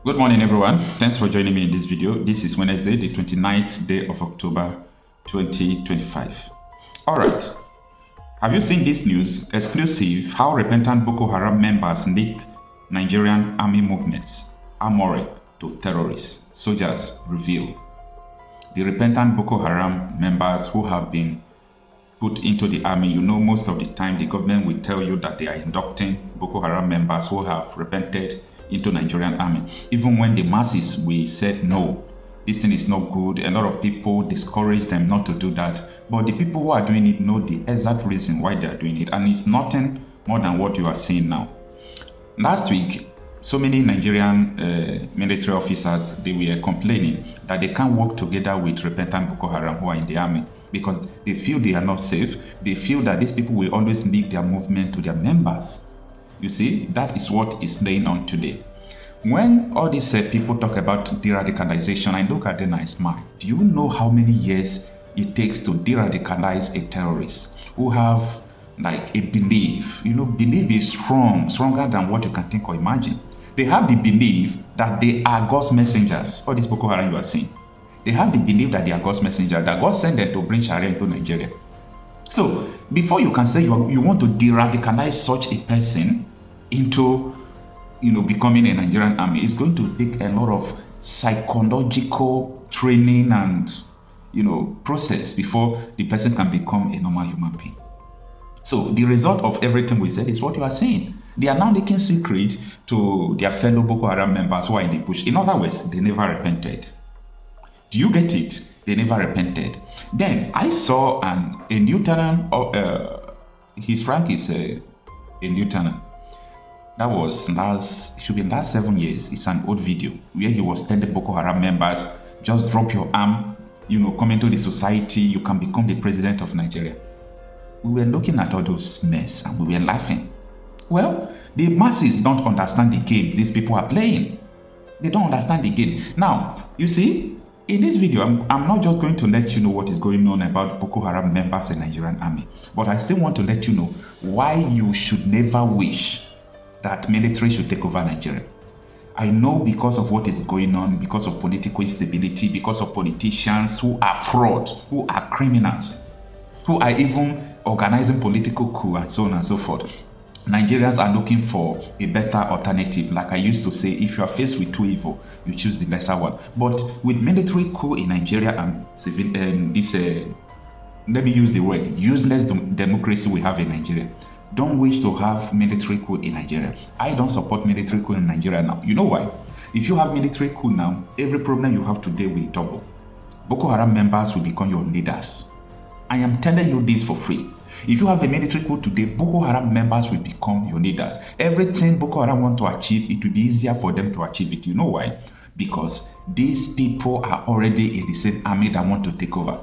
Good morning, everyone. Thanks for joining me in this video. This is Wednesday, the 29th day of October 2025. All right. Have you seen this news? Exclusive: how repentant Boko Haram members link Nigerian army movements, armory to terrorists. Soldiers reveal. The repentant Boko Haram members who have been put into the army, most of the time the government will tell you that they are inducting Boko Haram members who have repented into Nigerian army. Even when the masses we said no, this thing is not good, a lot of people discourage them not to do that. But the people who are doing it know the exact reason why they are doing it, and it's nothing more than what you are seeing now. Last week, so many Nigerian military officers, they were complaining that they can't work together with repentant Boko Haram who are in the army because they feel they are not safe. They feel that these people will always leak their movement to their members. You see, that is what is playing on today. When all these people talk about de-radicalization, I look at them and I smile. Do you know how many years it takes to de-radicalize a terrorist who have like a belief? Belief is stronger than what you can think or imagine. They have the belief that they are God's messengers. All these Boko Haram you are seeing, they have the belief that they are God's messengers, that God sent them to bring Sharia into Nigeria. So before you can say you want to de-radicalize such a person into becoming a Nigerian army, it's going to take a lot of psychological training and process before the person can become a normal human being. So the result of everything we said is what you are saying. They are now making secret to their fellow Boko Haram members who are in the bush. In other words, they never repented. Do you get it? They never repented. Then I saw a lieutenant, his rank is a lieutenant. That was should be last 7 years. It's an old video where he was telling Boko Haram members, just drop your arm, come into the society, you can become the president of Nigeria. We were looking at all those mess and we were laughing. Well, the masses don't understand the game these people are playing. They don't understand the game. Now, you see, in this video, I'm not just going to let you know what is going on about Boko Haram members in Nigerian army, but I still want to let you know why you should never wish that military should take over Nigeria. I know because of what is going on, because of political instability, because of politicians who are fraud, who are criminals, who are even organizing political coup and so on and so forth. Nigerians are looking for a better alternative. Like I used to say, if you are faced with two evil, you choose the lesser one. But with military coup in Nigeria and let me use the word, useless democracy we have in Nigeria, don't wish to have military coup in Nigeria. I don't support military coup in Nigeria now. You know why? If you have military coup now, every problem you have today will double. Boko Haram members will become your leaders. I am telling you this for free. If you have a military coup today, Boko Haram members will become your leaders. Everything Boko Haram want to achieve, it will be easier for them to achieve it. You know why? Because these people are already in the same army that want to take over.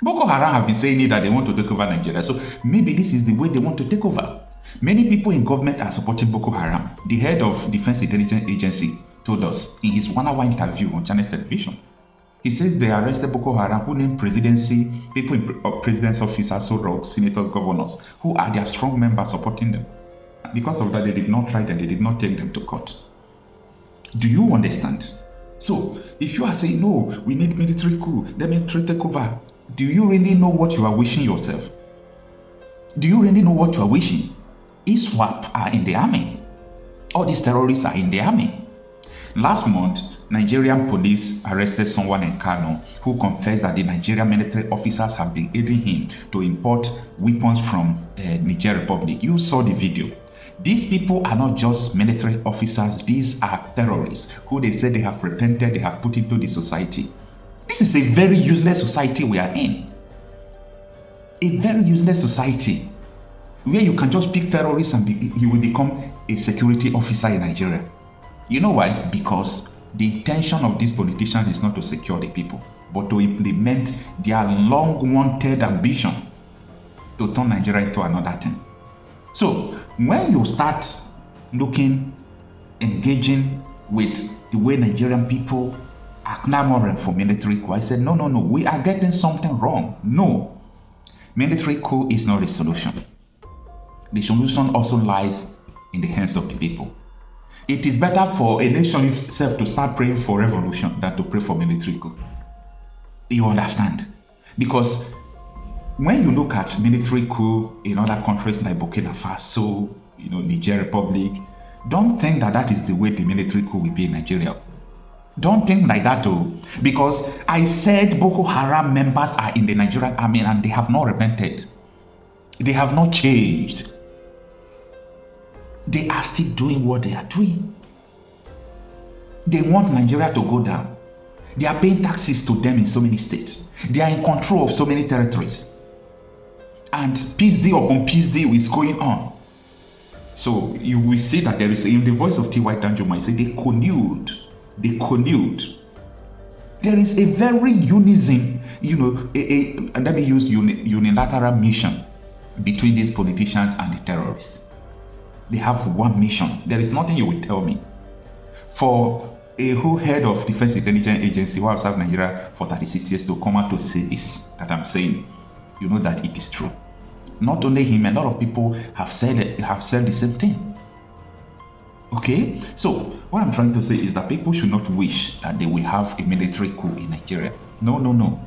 Boko Haram have been saying it that they want to take over Nigeria. So maybe this is the way they want to take over. Many people in government are supporting Boko Haram. The head of Defense Intelligence Agency told us in his 1-hour interview on Channels Television. He says they arrested Boko Haram, who named presidency, people in president's office, Sowore, senators, governors, who are their strong members supporting them. Because of that, they did not try them, they did not take them to court. Do you understand? So, if you are saying, no, we need military coup, let military take over, do you really know what you are wishing yourself? Do you really know what you are wishing? ISWAP are in the army. All these terrorists are in the army. Last month, Nigerian police arrested someone in Kanu who confessed that the Nigerian military officers have been aiding him to import weapons from Niger Republic. You saw the video. These people are not just military officers, these are terrorists who they say they have repented, they have put into the society. This is a very useless society we are in. A very useless society where you can just pick terrorists and he will become a security officer in Nigeria. You know why? Because the intention of these politicians is not to secure the people, but to implement their long-wanted ambition to turn Nigeria into another thing. So when you start engaging with the way Nigerian people are clamoring for military coup, I said, no, we are getting something wrong. No, military coup is not a solution. The solution also lies in the hands of the people. It is better for a nation itself to start praying for revolution than to pray for military coup. You understand? Because when you look at military coup in other countries like Burkina Faso, Niger Republic, don't think that that is the way the military coup will be in Nigeria. Don't think like that though, because I said Boko Haram members are in the Nigerian army and they have not repented. They have not changed. They are still doing what they are doing. They want Nigeria to go down. They are paying taxes to them in so many states. They are in control of so many territories. And peace deal upon peace deal is going on. So you will see that there is, in the voice of T.Y. Danjuma, say they collude. They collude. There is a very unison, let me use unilateral mission between these politicians and the terrorists. They have one mission. There is nothing you will tell me. For a whole head of Defense Intelligence Agency who has served Nigeria for 36 years to come out to say this, that I'm saying, you know that it is true. Not only him, a lot of people have said the same thing. Okay? So, what I'm trying to say is that people should not wish that they will have a military coup in Nigeria. No, no, no.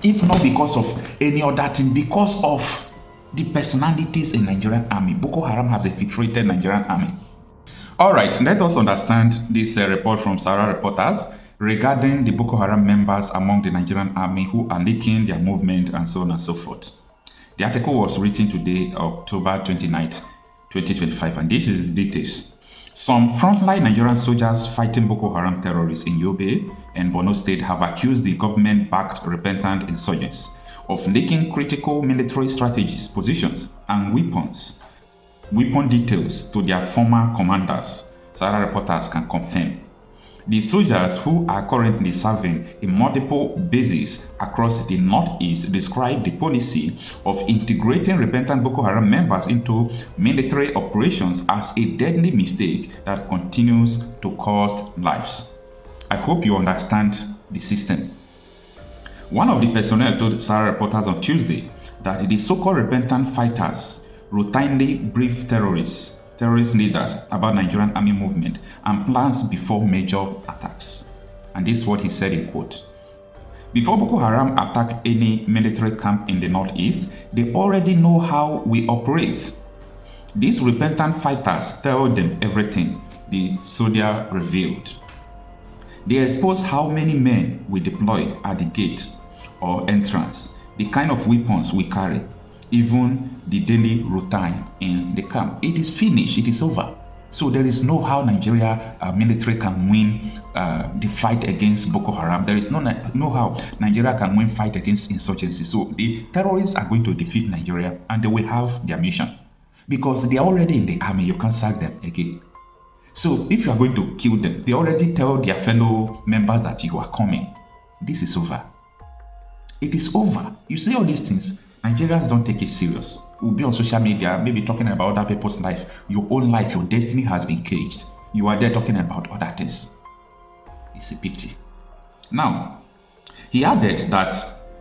If not because of any other thing, because of the personalities in Nigerian army. Boko Haram has infiltrated Nigerian army. All right, let us understand this report from SaharaReporters regarding the Boko Haram members among the Nigerian army who are leaking their movement and so on and so forth. The article was written today, October 29th, 2025, and this is the details. Some frontline Nigerian soldiers fighting Boko Haram terrorists in Yobe and Borno state have accused the government-backed repentant insurgents of leaking critical military strategies, positions, and weapon details to their former commanders. SaharaReporters can confirm. The soldiers, who are currently serving in multiple bases across the Northeast, describe the policy of integrating repentant Boko Haram members into military operations as a deadly mistake that continues to cost lives. I hope you understand the system. One of the personnel told SaharaReporters on Tuesday that the so-called repentant fighters routinely brief terrorist leaders about Nigerian army movement and plans before major attacks. And this is what he said in quote. Before Boko Haram attack any military camp in the Northeast, they already know how we operate. These repentant fighters tell them everything, the soldier revealed. They expose how many men we deploy at the gate or entrance, the kind of weapons we carry, even the daily routine in the camp. It is finished, it is over. So there is no how Nigeria military can win the fight against Boko Haram. There is no how Nigeria can win fight against insurgency. So the terrorists are going to defeat Nigeria and they will have their mission. Because they are already in the army, you can't sack them again. So if you are going to kill them, they already tell their fellow members that you are coming. This is over. It is over. You see all these things, Nigerians don't take it serious. We'll be on social media, maybe talking about other people's life. Your own life, your destiny has been caged. You are there talking about other things. It's a pity. Now, he added that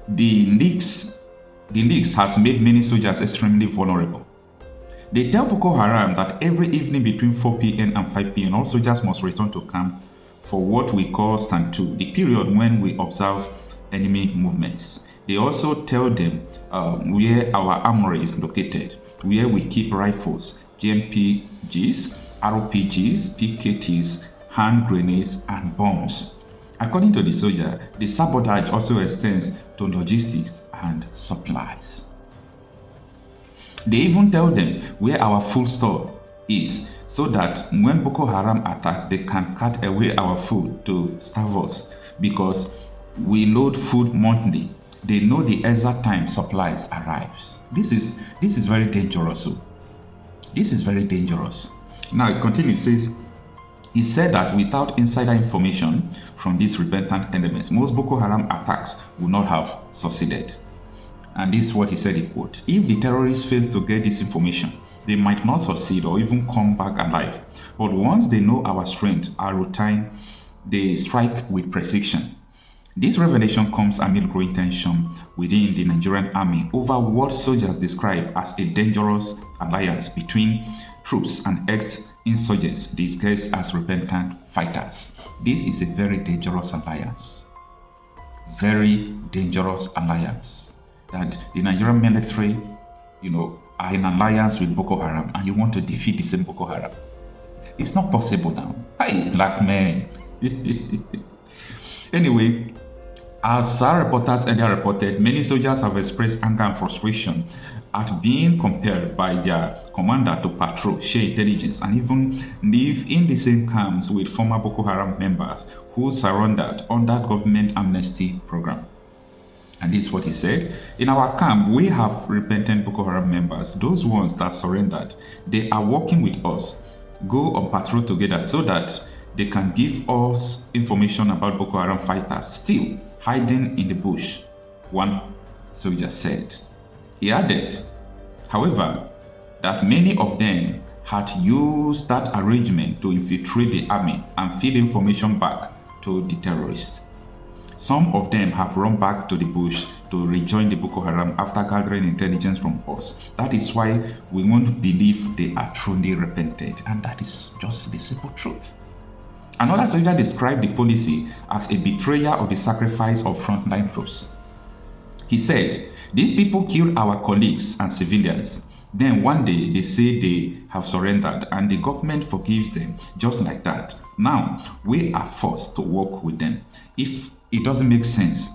the leaks has made many soldiers extremely vulnerable. They tell Boko Haram that every evening between 4 p.m. and 5 p.m. all soldiers must return to camp for what we call stand 2, the period when we observe enemy movements. They also tell them where our armory is located, where we keep rifles, GMPGs, RPGs, PKTs, hand grenades, and bombs. According to the soldier, the sabotage also extends to logistics and supplies. They even tell them where our food store is, so that when Boko Haram attack, they can cut away our food to starve us, because we load food monthly. They know the exact time supplies arrives. This is very dangerous. This is very dangerous. Now it continues, he said that without insider information from these repentant enemies, most Boko Haram attacks would not have succeeded. And this is what he said in quote. If the terrorists fail to get this information, they might not succeed or even come back alive. But once they know our strength, our routine, they strike with precision. This revelation comes amid growing tension within the Nigerian army over what soldiers describe as a dangerous alliance between troops and insurgents disguised as repentant fighters. This is a very dangerous alliance. Very dangerous alliance. That the Nigerian military, are in alliance with Boko Haram, and you want to defeat the same Boko Haram. It's not possible now. Hey, black man. Anyway, as SaharaReporters earlier reported, many soldiers have expressed anger and frustration at being compelled by their commander to patrol, share intelligence, and even live in the same camps with former Boko Haram members who surrendered under government amnesty program. And this is what he said. In our camp, we have repentant Boko Haram members. Those ones that surrendered, they are working with us, go on patrol together so that they can give us information about Boko Haram fighters still hiding in the bush, one soldier said. He added, however, that many of them had used that arrangement to infiltrate the army and feed information back to the terrorists. Some of them have run back to the bush to rejoin the Boko Haram after gathering intelligence from us. That is why we won't believe they are truly repented, and that is just the simple truth. Another soldier described the policy as a betrayal of the sacrifice of frontline troops. He said, these people killed our colleagues and civilians. Then one day they say they have surrendered and the government forgives them just like that. Now we are forced to work with them. If it doesn't make sense.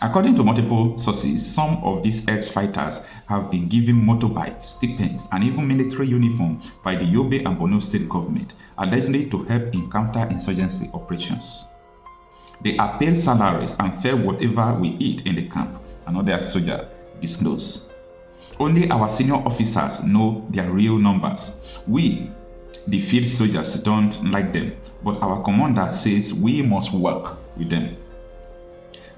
According to multiple sources, some of these ex-fighters have been given motorbikes, stipends, and even military uniform by the Yobe and Borno state government, allegedly to help in counter-insurgency operations. They are paid salaries and fed whatever we eat in the camp, another soldier disclosed. Only our senior officers know their real numbers. We, the field soldiers, don't like them, but our commander says we must work with them.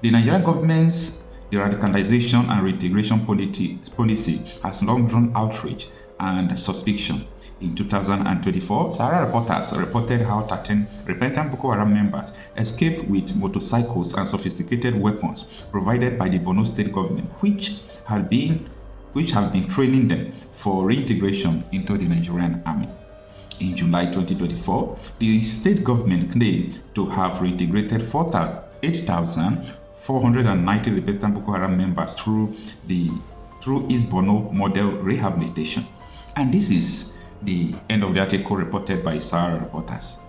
The Nigerian government's deradicalization and reintegration policy has long drawn outrage and suspicion. In 2024, SaharaReporters reported how 13 repentant Boko Haram members escaped with motorcycles and sophisticated weapons provided by the Borno state government, which have been training them for reintegration into the Nigerian army. In July 2024, the state government claimed to have reintegrated 8,490 repentant Boko Haram members through East Borno model rehabilitation. And this is the end of the article reported by SaharaReporters.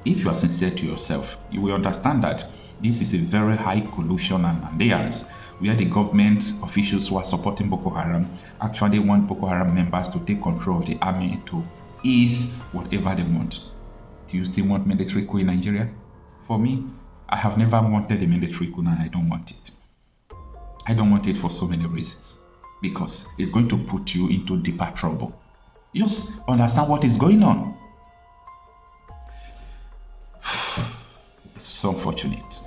If you are sincere to yourself, you will understand that this is a very high collusion and alliance where the government officials who are supporting Boko Haram actually want Boko Haram members to take control of the army to ease whatever they want. Do you still want military coup in Nigeria? For me, I have never wanted a military coup and I don't want it. I don't want it for so many reasons. Because it's going to put you into deeper trouble. Just understand what is going on. It's so unfortunate.